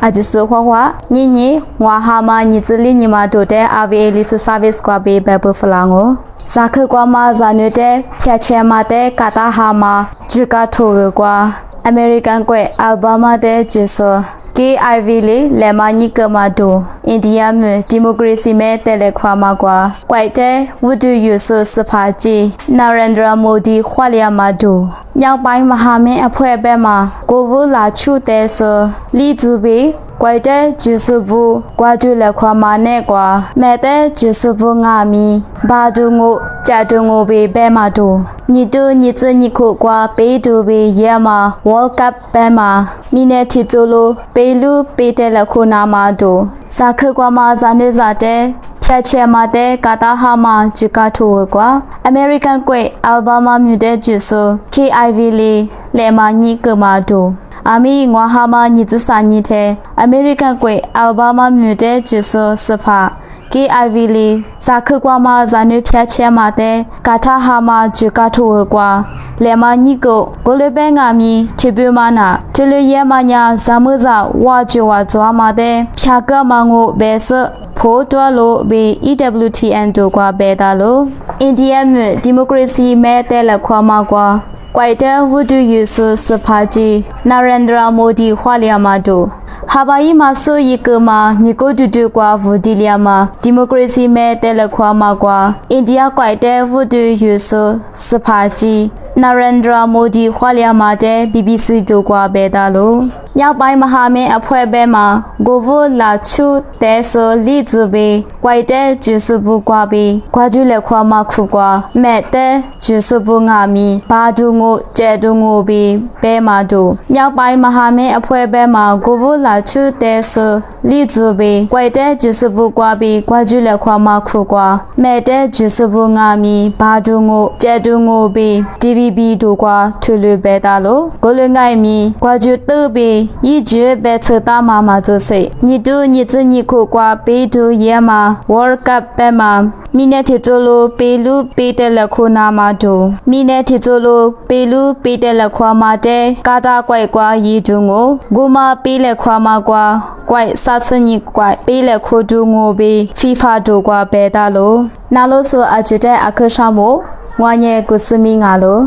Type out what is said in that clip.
อาจิสุหัวนี่ว่าหามานี่จะลินี่มาดูแต่อาวีลิสุซาวิสกว่าเบแบบฝรั่งสักกว่ามาจานุเตเพียเชมาเตกาตาหามาจุกาทูกว่าอเมริกันกว่าอัลบามาเตจิสุKIV လေမနီကမတိုအိန္ဒိယမြေဒီမိုကရေစီမဲတဲလေခွာမှာကွာကွိုက်တဲ့ဝုဒ္ဓယူဆစဖာကြီးနာရန်ဒရာမိုဒီခွာလျာမတိုမြောက်ပိုင်းမဟာမင်းအဖွဲ့ဘက်မှာကိုဗူလာချုတဲဆိုလီဇူဘီကွိုက်တဲ့ဂျူဆူဘူးကွာကျူလက်ခွာမှာနဲ့ကွာမဲတဲ့ဂျူဆူဘူးငါမီဘာဒူငိုကြတူငိုဘေဘဲမှာတိုညီတူညီစညီခုကွာပေးတူဘေရဲမှာဝေါ်ကပ်ဘဲမှာမိနေတီတိုလိုပေးလူပေးတဲ့လက်ခုနာမှာတိုစာခကွာမှာဇာနေဇာတဲ့ဖြတ်ချဲမှာတဲ့ကာတာဟာမှာဂျီကာထိုကွာအမေရိကန်ကွဲအယ်ဘာမာမြူတဲ့ဂျူဆူ KIV လေမနီကမတိုอามีงวาฮามานิจิสานิเทอเมริกันกวยอัลบามามิวเตจิโซสภา KIV ลีสาขกว่ามาจานุเพียเชมาเตกาทาฮามาจุกาทูกว่าเลมานิโกโกเลเบงามีทิบิมานาทิลเยมาญาซามุซาวาจิวาจวามาเตพยากะมังโอเบสโพตัวโลเบ EWTN ตัวกว่าเบตาโลอินเดียมีดิโมคราซีแม้แต่ละความมากกว่าကွိုက်တဲ့ဝုဒ္ဓယူဆစဖာကြီးနာရန်ဒရာမိုဒီခွာလျာမာတိုဟာဘာယီမာဆိုယီကမာမြေကိုတူတူကွာဝူဒီလျာမာဒီမိုကရေစီမဲတဲလခွာမာကွာအိန္ဒိယကွိုက်တဲ့ဝုဒ္ဓယူဆစဖာကြီးနာရန်ဒရာမိုဒီခွာလျာမာတဲ့ BBC တို့ကွာဘဲတာလို့မြောက်ပိုင်းမဟာမင်းအဖွဲ့ဘဲမှာဂိုဗိုလာချူတဲဆိုလီဇူဘေကွိုက်တဲ့ဂျူဆူဘူကွာဘီကွာကျူလက်ခွာမာခုကွာမဲ့တဲ့ဂျူဆူဘူငါမီဘာဒူငိုကျဲဒူငိုဘီဘဲမာတို့မြောက်ပိုင်းမဟာမင်းအဖွဲ့ဘဲမှာဂိုဗိုလာချူတဲဆိုလီဇူဘေကွိုက်တဲ့ဂျူဆူဘူကွာဘီကွာကျူလက်ခွာမာခုကွာမဲ့တဲ့ဂျူဆူဘူငါမီဘာဒူငိုကျဲဒူငိုဘီ DVB တို့ကွာထွေလွေဘဲတာလို့ကိုလွငိုင်မီကွာကျူတူဘီยีเจเบชตามาจุเสညီတူညီစညီခုကွာပေးတူရဲမှာဝေါ်ကပ်ပဲမှာမိနေတီတိုလိုပေးလူပေးတဲ့လက်ခုနာမှာတို့မိနေတီတိုလိုပေးလူပေးတဲ့လက်ခွာမှာတဲ့ကာတာကွိုက်ကွာရီတူငိုဂူမာပေးလက်ခွာမှာကွာကွိုက်ဆာစညီကွိုက်ပေးလက်ခိုတူငိုဘေဖီဖာတို့ကွာဘဲတာလို့နာလို့ဆိုအချတဲ့အခါရှာမို့ငွားညဲကုစမီငါလို့